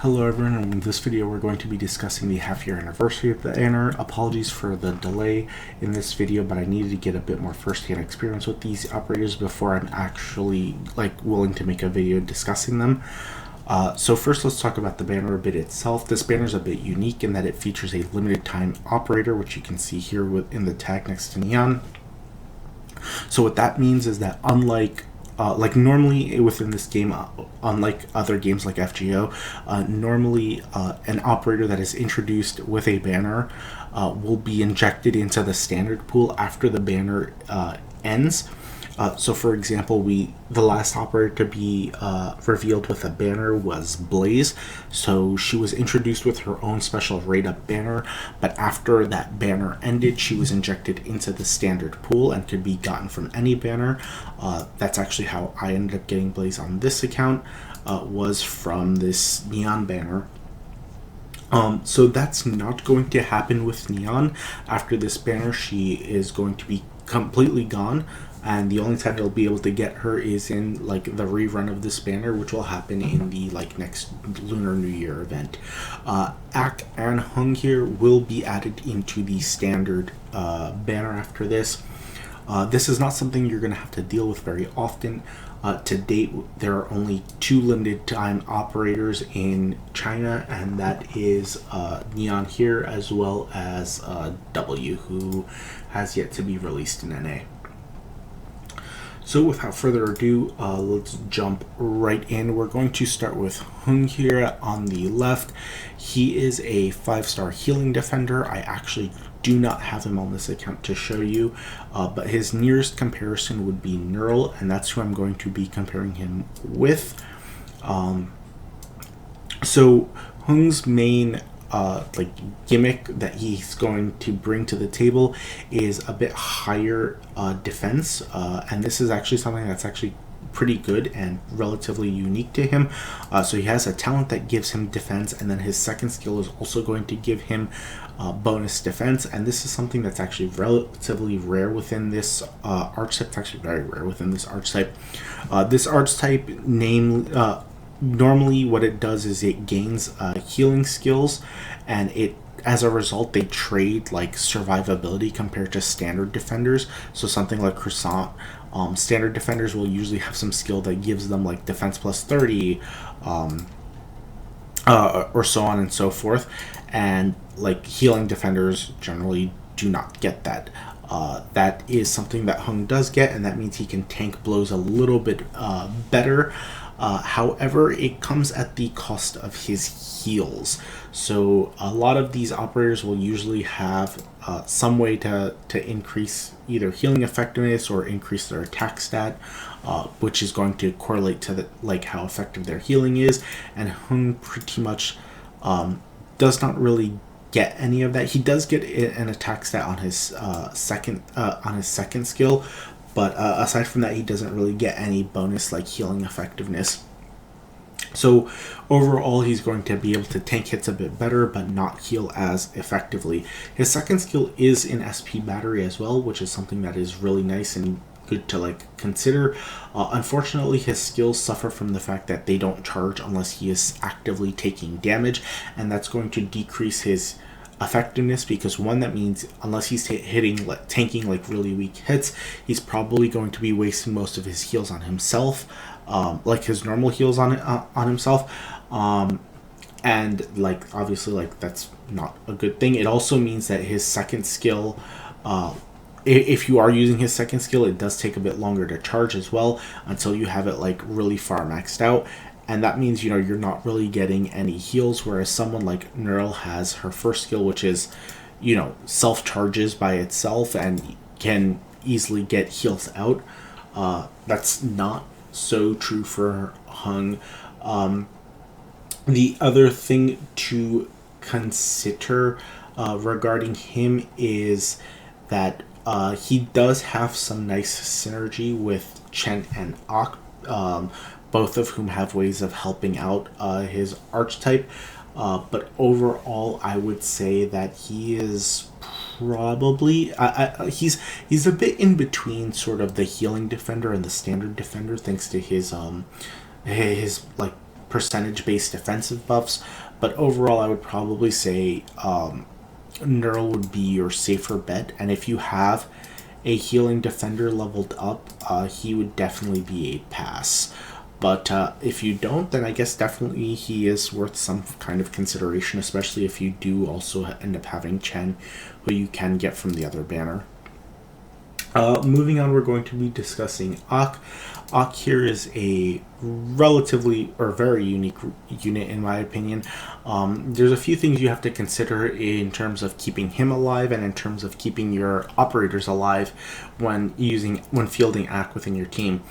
Hello everyone, and in this video we're going to be discussing the half-year anniversary of the banner. Apologies for the delay in this video, but I needed to get a bit more first-hand experience with these operators before I'm actually willing to make a video discussing them. So first let's talk about the banner a bit itself. This banner is a bit unique in that it features a limited time operator, which you can see here in the tag next to Neon. So what that means is that unlike normally within this game, unlike other games like FGO, normally an operator that is introduced with a banner will be injected into the standard pool after the banner ends. So for example, the last operator to be revealed with a banner was Blaze. So she was introduced with her own special raid up banner, but after that banner ended, she was injected into the standard pool and could be gotten from any banner. That's actually how I ended up getting Blaze on this account, was from this Neon banner. So that's not going to happen with Neon. After this banner, she is going to be completely gone, and the only time they'll be able to get her is in the rerun of this banner, which will happen in the next Lunar New Year event. Ak and Hung here will be added into the standard banner after this. This is not something you're going to have to deal with very often. To date, there are only 2 limited time operators in China, and that is Neon here as well as W, who has yet to be released in NA. So without further ado, let's jump right in. We're going to start with Hung here on the left. He is a 5-star healing defender. I actually do not have him on this account to show you, but his nearest comparison would be Neural, and that's who I'm going to be comparing him with. So Hung's main gimmick that he's going to bring to the table is a bit higher defense, and this is actually something that's actually pretty good and relatively unique to him. So he has a talent that gives him defense, and then his second skill is also going to give him bonus defense, and this is something that's actually relatively rare within this archetype. It's actually very rare within this archetype. This archetype normally what it does is it gains healing skills, and as a result they trade survivability compared to standard defenders. So something like Croissant, standard defenders will usually have some skill that gives them defense plus 30 or so on and so forth, and healing defenders generally do not get that. That is something that Hung does get, and that means he can tank blows a little bit better. However, it comes at the cost of his heals. So a lot of these operators will usually have some way to increase either healing effectiveness or increase their attack stat, which is going to correlate to how effective their healing is. And Hung pretty much does not really get any of that. He does get an attack stat on his second skill, but aside from that, he doesn't really get any bonus healing effectiveness. So overall, he's going to be able to tank hits a bit better, but not heal as effectively. His second skill is in SP battery as well, which is something that is really nice and good to consider. Unfortunately, his skills suffer from the fact that they don't charge unless he is actively taking damage, and that's going to decrease his effectiveness, because one, that means unless he's tanking really weak hits, he's probably going to be wasting most of his heals on himself, his normal heals on himself, and obviously that's not a good thing. It also means that his second skill, if you are using his second skill, it does take a bit longer to charge as well until you have it really far maxed out. And that means, you're not really getting any heals, whereas someone like Neural has her first skill, which is, self-charges by itself and can easily get heals out. That's not so true for Hung. The other thing to consider regarding him is that he does have some nice synergy with Chen and Ak, both of whom have ways of helping out his archetype, but overall I would say that he is probably he's a bit in between sort of the healing defender and the standard defender, thanks to his percentage-based defensive buffs, but overall I would probably say Neural would be your safer bet, and if you have a healing defender leveled up, he would definitely be a pass. But if you don't, then I guess definitely he is worth some kind of consideration, especially if you do also end up having Chen, who you can get from the other banner. Moving on, we're going to be discussing Ak. Ak here is a relatively or very unique unit in my opinion. There's a few things you have to consider in terms of keeping him alive and in terms of keeping your operators alive when fielding Ak within your team.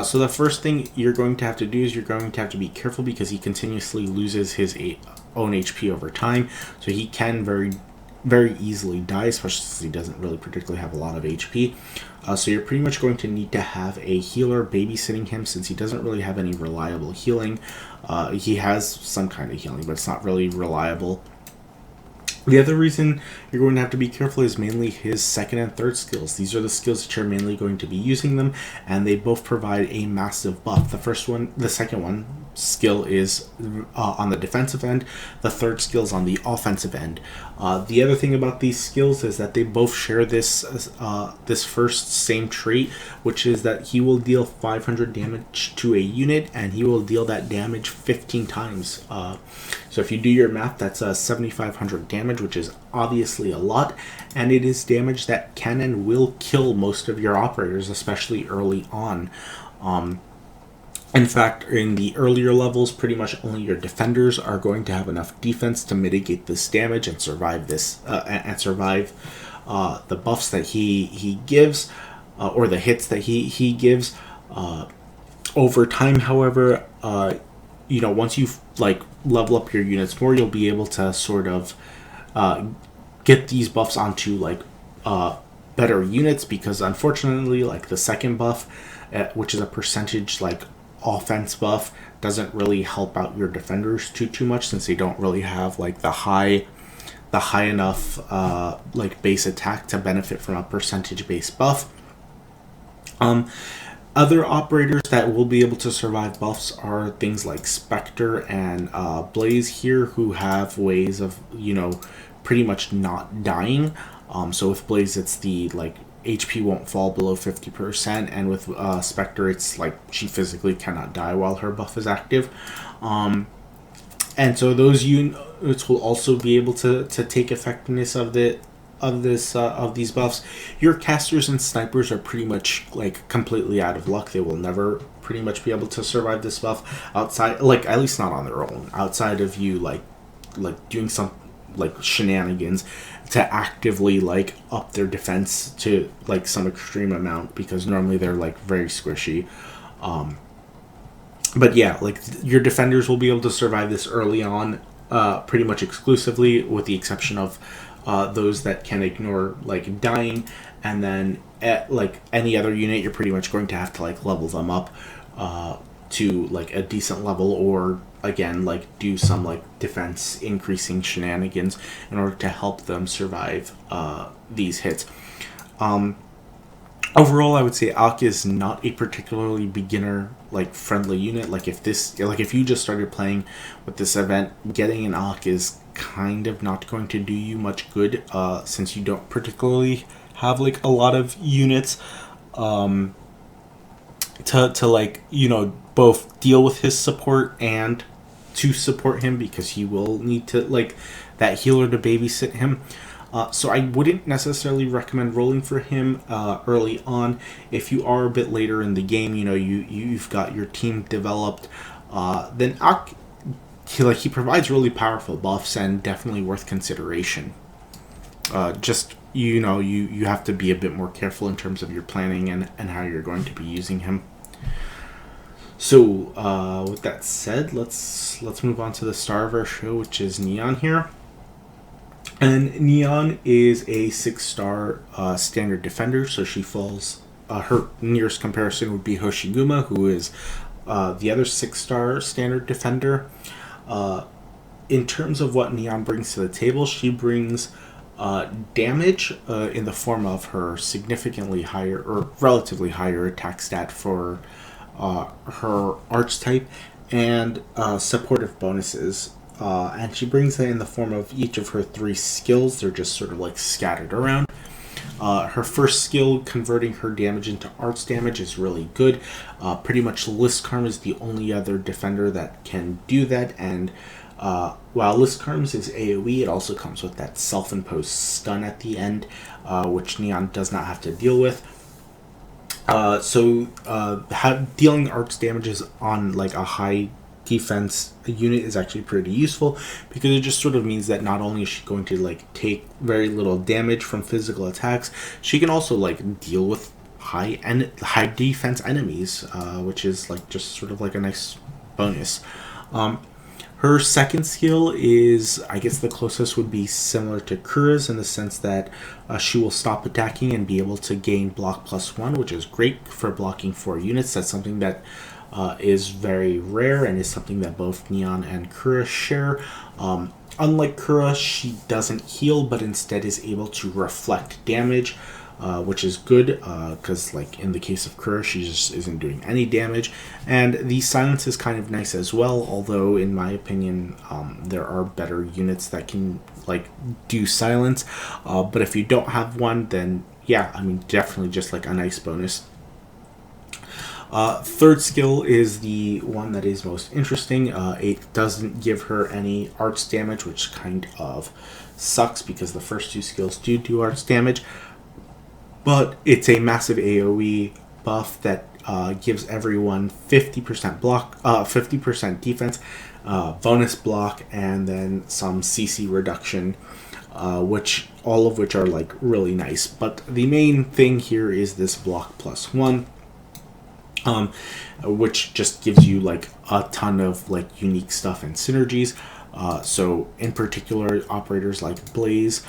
So the first thing you're going to have to do is you're going to have to be careful because he continuously loses his own HP over time, so he can very easily die, especially since he doesn't really particularly have a lot of HP. So you're pretty much going to need to have a healer babysitting him since he doesn't really have any reliable healing. He has some kind of healing, but it's not really reliable. The other reason you're going to have to be careful is mainly his second and third skills. These are the skills that you're mainly going to be using them, and they both provide a massive buff. The second one skill is on the defensive end. The third skill is on the offensive end. The other thing about these skills is that they both share this first same trait, which is that he will deal 500 damage to a unit, and he will deal that damage 15 times. So if you do your math, that's 7,500 damage, which is obviously a lot, and it is damage that can and will kill most of your operators, especially early on. In fact, in the earlier levels, pretty much only your defenders are going to have enough defense to mitigate this damage and survive this the buffs that he gives, or the hits that he gives. Over time, however, once you level up your units more, you'll be able to sort of get these buffs onto better units, because unfortunately, the second buff, which is a percentage offense buff, doesn't really help out your defenders too much, since they don't really have the high enough base attack to benefit from a percentage based buff. Other operators that will be able to survive buffs are things like Spectre and Blaze here, who have ways of pretty much not dying. So with Blaze, it's the HP won't fall below 50%, and with Spectre, it's she physically cannot die while her buff is active. And so those units will also be able to take effectiveness of these buffs. Your casters and snipers are pretty much completely out of luck. They will never pretty much be able to survive this buff outside, at least not on their own, outside of you doing some shenanigans to actively up their defense to some extreme amount, because normally they're very squishy. But yeah, your defenders will be able to survive this early on, pretty much exclusively, with the exception of those that can ignore dying, and then at any other unit, you're pretty much going to have to level them up to a decent level, or again do some defense increasing shenanigans in order to help them survive these hits. Overall, I would say Ak is not a particularly beginner friendly unit. If you just started playing with this event, getting an Ak is kind of not going to do you much good, since you don't particularly have a lot of units to both deal with his support and to support him, because he will need to that healer to babysit him. So I wouldn't necessarily recommend rolling for him early on. If you are a bit later in the game, you've got your team developed, then Ak, he provides really powerful buffs and definitely worth consideration. Just you have to be a bit more careful in terms of your planning and how you're going to be using him. So with that said, let's move on to the star of our show, which is Neon here. And Neon is a 6-star standard defender, so she falls. Her nearest comparison would be Hoshiguma, who is the other 6-star standard defender. In terms of what Neon brings to the table, she brings damage in the form of her significantly higher or relatively higher attack stat for her archetype, and supportive bonuses. And she brings that in the form of each of her 3 skills. They're just sort of like scattered around. Her first skill, converting her damage into arts damage, is really good. Pretty much Liskarm is the only other defender that can do that, and while Liskarm's is AoE, it also comes with that self-imposed stun at the end, which Neon does not have to deal with. Dealing arts damages on like a high defense unit is actually pretty useful, because it just sort of means that not only is she going to like take very little damage from physical attacks, she can also like deal with high defense enemies, which is like just sort of like a nice bonus. Her second skill is, I guess the closest would be similar to Kura's, in the sense that she will stop attacking and be able to gain block +1, which is great for blocking 4 units. That's something that is very rare and is something that both Neon and Kura share. Unlike Kura, she doesn't heal, but instead is able to reflect damage, which is good, because like in the case of Kura, she just isn't doing any damage. And the silence is kind of nice as well, although in my opinion there are better units that can like do silence, but if you don't have one, then yeah, I mean, definitely just like a nice bonus. Third skill is the one that is most interesting. It doesn't give her any arts damage, which kind of sucks, because the first 2 skills do arts damage. But it's a massive AoE buff that gives everyone 50% block, 50% defense, bonus block, and then some CC reduction, which all of which are like really nice. But the main thing here is this block +1, which just gives you like a ton of like unique stuff and synergies. So in particular, operators like Blaze,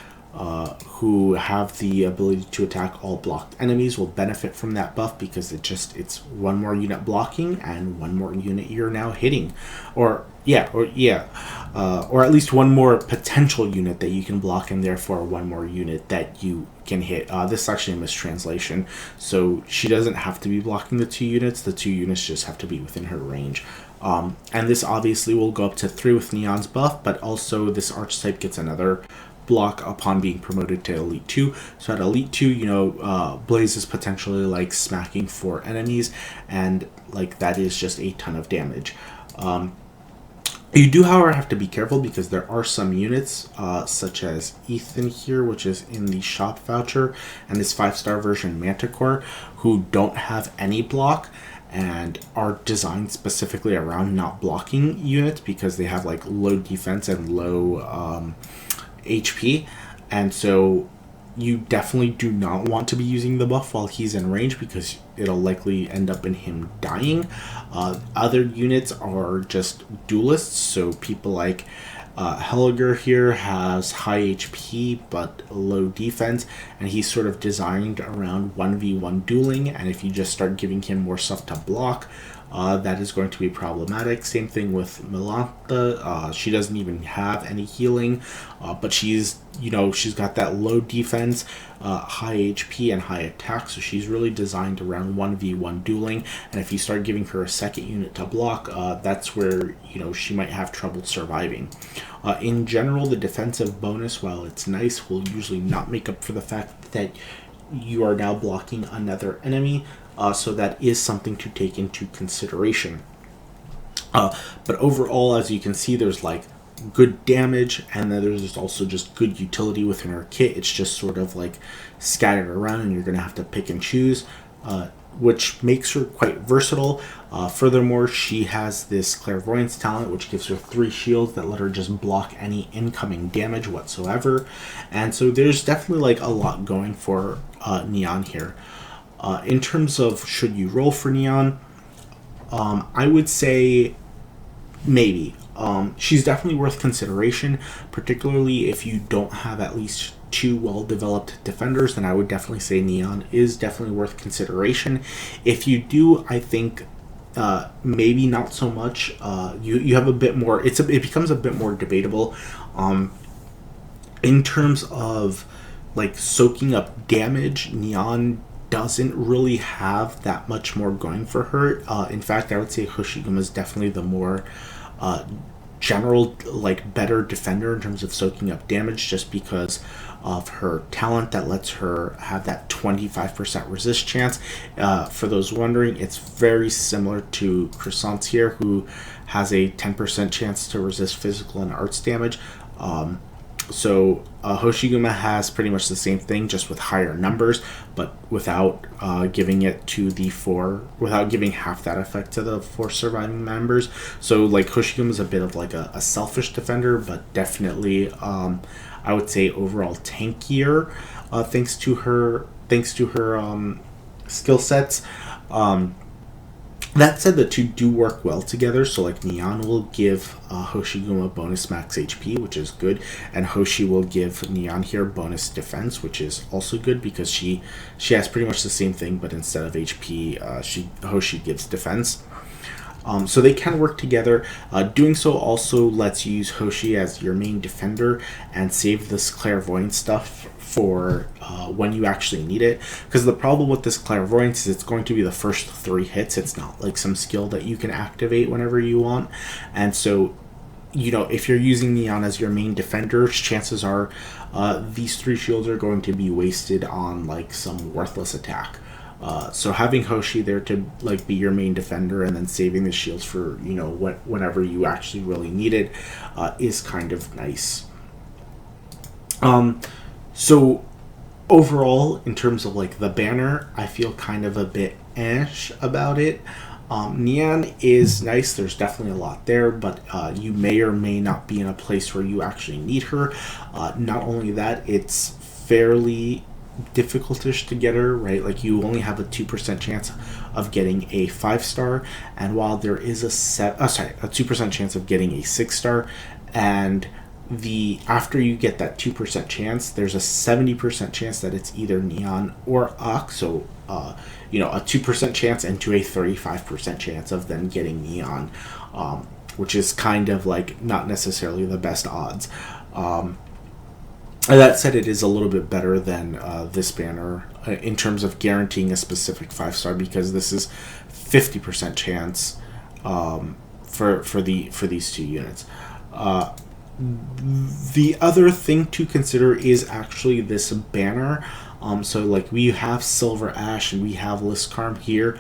who have the ability to attack all blocked enemies, will benefit from that buff, because it's 1 more unit blocking and 1 more unit you're now hitting, or at least 1 more potential unit that you can block, and therefore 1 more unit that you can hit. This is actually a mistranslation, so she doesn't have to be blocking the 2 units. The 2 units just have to be within her range. And this obviously will go up to 3 with Neon's buff, but also this archetype gets another block upon being promoted to Elite 2. So at Elite 2, you know, Blaze is potentially like smacking 4 enemies, and like that is just a ton of damage. You do, however, have to be careful, because there are some units, such as Ethan here, which is in the shop voucher, and his 5-star version Manticore, who don't have any block and are designed specifically around not blocking units, because they have like low defense and low HP, and so you definitely do not want to be using the buff while he's in range, because it'll likely end up in him dying. Other units are just duelists, so people like Helliger here has high HP but low defense, and he's sort of designed around 1v1 dueling, and if you just start giving him more stuff to block, that is going to be problematic. Same thing with Melantha. She doesn't even have any healing, but she's got that low defense, high HP, and high attack, so she's really designed around 1v1 dueling, and if you start giving her a second unit to block, that's where she might have trouble surviving. In general, the defensive bonus, while it's nice, will usually not make up for the fact that you are now blocking another enemy, so that is something to take into consideration. But overall, as you can see, there's like good damage, and then there's also just good utility within her kit. It's just sort of like scattered around, and you're going to have to pick and choose, which makes her quite versatile. Furthermore, she has this clairvoyance talent, which gives her 3 shields that let her just block any incoming damage whatsoever. And so there's definitely like a lot going for Neon here. In terms of should you roll for Neon, I would say maybe. She's definitely worth consideration, particularly if you don't have at least 2 well-developed defenders. Then I would definitely say Neon is definitely worth consideration. If you do, I think maybe not so much. You have a bit more. It becomes a bit more debatable in terms of like soaking up damage. Neon doesn't really have that much more going for her. In fact, I would say Hoshiguma is definitely the more general, like, better defender in terms of soaking up damage, just because of her talent that lets her have that 25% resist chance. For those wondering, it's very similar to Croissants here, who has a 10% chance to resist physical and arts damage. So Hoshiguma has pretty much the same thing, just with higher numbers, but without giving it to the without giving half that effect to the 4 surviving members. So like Hoshiguma is a bit of like a selfish defender, but definitely I would say overall tankier, thanks to her skill sets. That said, the two do work well together. So like Neon will give Hoshiguma bonus max HP, which is good, and Hoshi will give Neon here bonus defense, which is also good, because she has pretty much the same thing, but instead of HP, Hoshi gives defense. So they can work together. Doing so also lets you use Hoshi as your main defender and save this clairvoyance stuff for when you actually need it. Because the problem with this clairvoyance is it's going to be the first 3 hits. It's not like some skill that you can activate whenever you want. And so, you know, if you're using Neon as your main defender, chances are these 3 shields are going to be wasted on like some worthless attack. So having Hoshi there to like be your main defender and then saving the shields for, you know, whenever you actually really need it, is kind of nice. So overall, in terms of like the banner, I feel kind of a bit about it. Neon is nice. There's definitely a lot there, but you may or may not be in a place where you actually need her. Not only that, it's fairly difficultish to get her, right? Like you only have a 2% chance of getting a 5-star, and while there is a 2% chance of getting a 6-star, and after you get that 2% chance, there's a 70% chance that it's either Neon or Ak. So you know, a 2% chance into a 35% chance of then getting Neon, which is kind of like not necessarily the best odds. That said, it is a little bit better than this banner in terms of guaranteeing a specific 5-star, because this is 50% chance for these 2 units. The other thing to consider is actually this banner. So like we have Silver Ash and we have Liskarm here,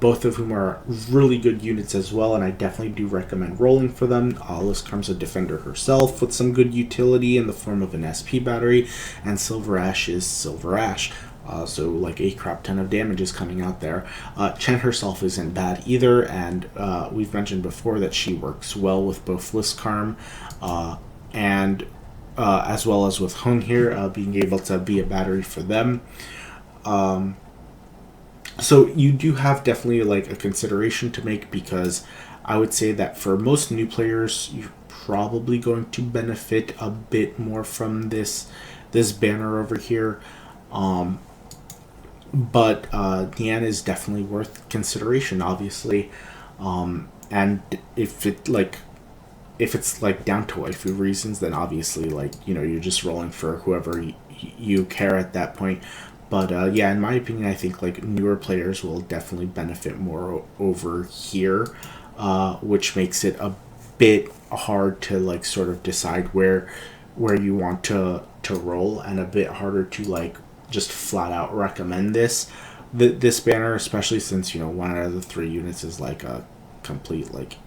both of whom are really good units as well, and I definitely do recommend rolling for them. Liskarm's a defender herself with some good utility in the form of an SP battery, and Silver Ash is Silver Ash. So like a crap ton of damage is coming out there. Chen herself isn't bad either, and we've mentioned before that she works well with both Liskarm and as well as with Hone here, being able to be a battery for them. So you do have definitely like a consideration to make, because I would say that for most new players, you're probably going to benefit a bit more from this banner over here. But Neon is definitely worth consideration, obviously. And if it's like down to waifu reasons, then obviously, like, you know, you're just rolling for whoever you care at that point. But yeah, in my opinion, I think like newer players will definitely benefit more over here, which makes it a bit hard to like sort of decide where you want to roll, and a bit harder to like just flat out recommend this banner, especially since, you know, 1 out of the 3 units is like a complete like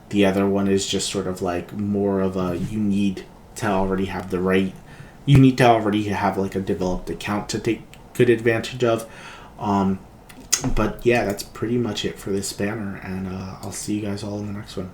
the other one is just sort of like more of a you need to already have like a developed account to take good advantage of. But yeah, that's pretty much it for this banner, and I'll see you guys all in the next one.